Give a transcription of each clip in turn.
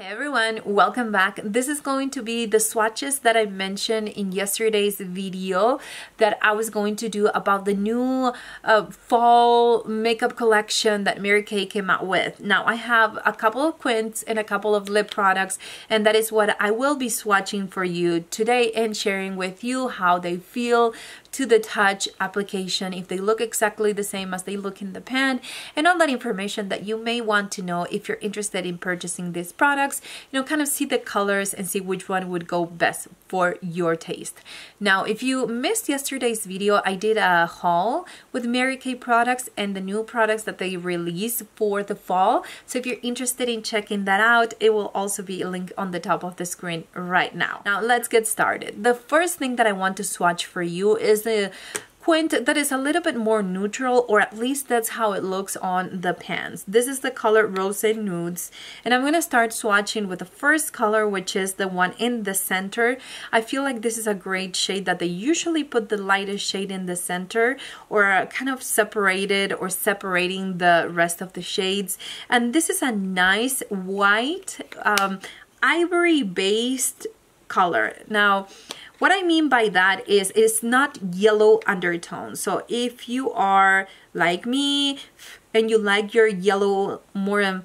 Hey everyone, welcome back. This is going to be the swatches that I mentioned in yesterday's video that I was going to do about the new fall makeup collection that Mary Kay came out with. Now I have a couple of Quints and a couple of lip products, and that is what I will be swatching for you today and sharing with you how they feel to the touch application, if they look exactly the same as they look in the pan, and all that information that you may want to know if you're interested in purchasing these products. Kind of see the colors and see which one would go best for your taste. Now, if you missed yesterday's video, I did a haul with Mary Kay products and the new products that they released for the fall. So if you're interested in checking that out, it will also be linked on the top of the screen right now. Now, let's get started. The first thing that I want to swatch for you is the Quint that is a little bit more neutral, or at least that's how it looks on the pans. This is the color Rosé Nudes, and I'm going to start swatching with the first color, which is the one in the center. I feel like this is a great shade that they usually put the lightest shade in the center, or kind of separated or separating the rest of the shades. And this is a nice white ivory based color. Now, what I mean by that is it's not yellow undertone. So if you are like me and you like your yellow, more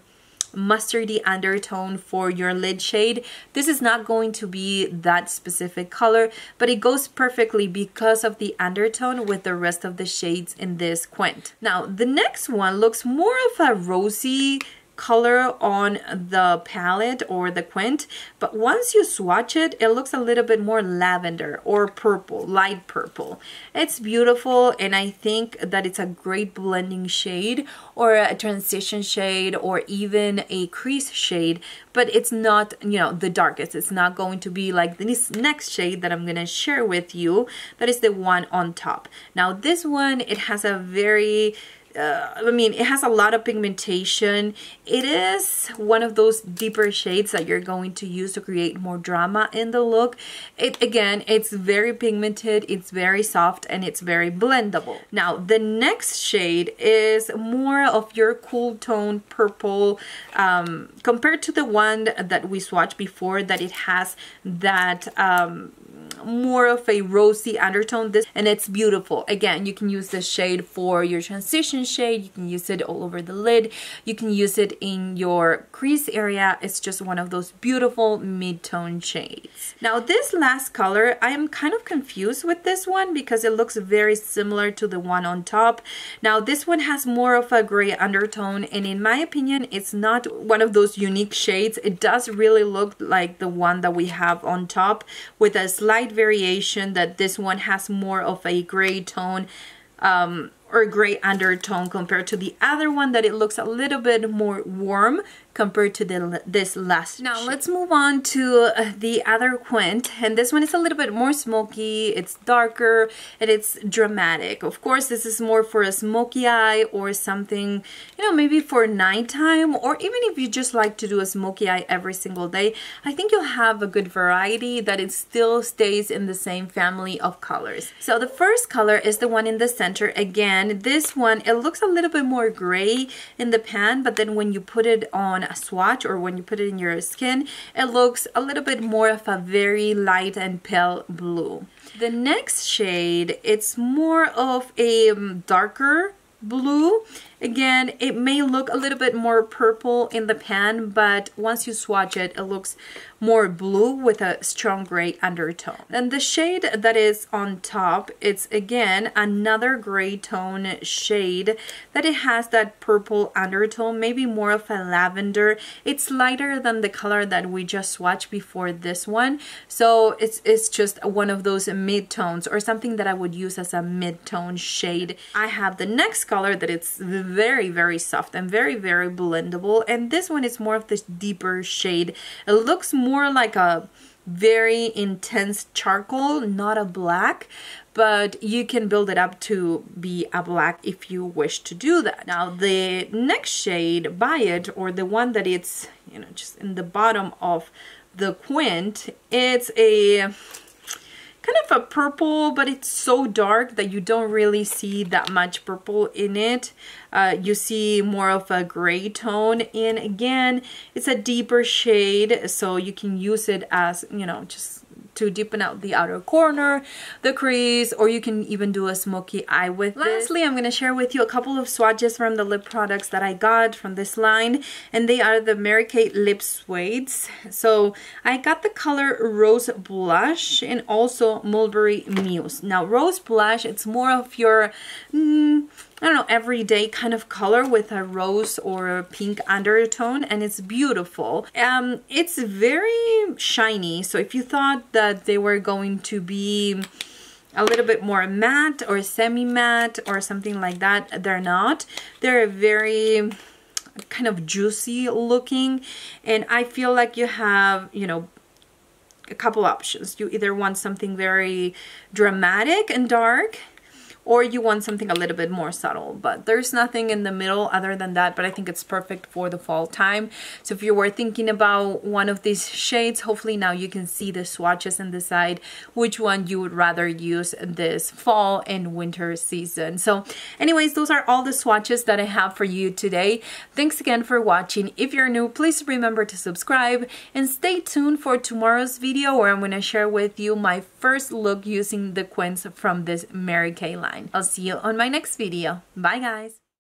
mustardy undertone for your lid shade, this is not going to be that specific color, but it goes perfectly because of the undertone with the rest of the shades in this Quint. Now, the next one looks more of a rosy color on the palette or the Quint, but once you swatch it, it looks a little bit more lavender or purple, light purple. It's beautiful, and I think that it's a great blending shade or a transition shade or even a crease shade, but it's not, the darkest. It's not going to be like this next shade that I'm going to share with you. That is the one on top. Now this one, it has a very it has a lot of pigmentation. It is one of those deeper shades that you're going to use to create more drama in the look. It's very pigmented, it's very soft, and it's very blendable. Now, the next shade is more of your cool tone purple compared to the one that we swatched before, that it has that more of a rosy undertone, and it's beautiful. Again, you can use this shade for your transition shade, you can use it all over the lid, you can use it in your crease area. It's just one of those beautiful mid-tone shades. Now this last color, I am kind of confused with this one because it looks very similar to the one on top. Now this one has more of a gray undertone, and in my opinion, it's not one of those unique shades. It does really look like the one that we have on top, with a slight variation that this one has more of a gray tone or gray undertone compared to the other one, that it looks a little bit more warm compared to this last. Now let's move on to the other Quint, and this one is a little bit more smoky, it's darker, and it's dramatic. Of course, this is more for a smoky eye or something, maybe for nighttime, or even if you just like to do a smoky eye every single day. I think you'll have a good variety that it still stays in the same family of colors. So the first color is the one in the center. Again, this one, it looks a little bit more gray in the pan, but then when you put it on a swatch or when you put it in your skin, it looks a little bit more of a very light and pale blue. The next shade, it's more of a darker blue. Again, it may look a little bit more purple in the pan, but once you swatch it, it looks more blue with a strong gray undertone. And the shade that is on top, it's again another gray tone shade that it has that purple undertone, maybe more of a lavender. It's lighter than the color that we just swatched before this one, so it's just one of those mid-tones, or something that I would use as a mid-tone shade. I have the next color that it's very, very soft and very, very blendable, and this one is more of this deeper shade. It looks more like a very intense charcoal, not a black, but you can build it up to be a black if you wish to do that. Now the next shade by it, or the one that it's just in the bottom of the Quint, it's a kind of a purple, but it's so dark that you don't really see that much purple in it. You see more of a gray tone, and again, it's a deeper shade, so you can use it as, you know, just to deepen out the outer corner, the crease, or you can even do a smoky eye with it. Lastly, I'm going to share with you a couple of swatches from the lip products that I got from this line, and they are the Mary Kay Lip Suedes. So I got the color Rose Blush and also Mulberry Muse. Now Rose Blush, it's more of your I don't know, everyday kind of color with a rose or a pink undertone, and it's beautiful. It's very shiny, so if you thought that they were going to be a little bit more matte or semi-matte or something like that, they're not. They're very kind of juicy looking, and I feel like you have, you know, a couple options. You either want something very dramatic and dark, or you want something a little bit more subtle, but there's nothing in the middle other than that. But I think it's perfect for the fall time. So if you were thinking about one of these shades, hopefully now you can see the swatches and decide which one you would rather use this fall and winter season. So anyways, those are all the swatches that I have for you today. Thanks again for watching. If you're new, please remember to subscribe and stay tuned for tomorrow's video, where I'm going to share with you my first look using the Quints from this Mary Kay line. I'll see you on my next video. Bye guys!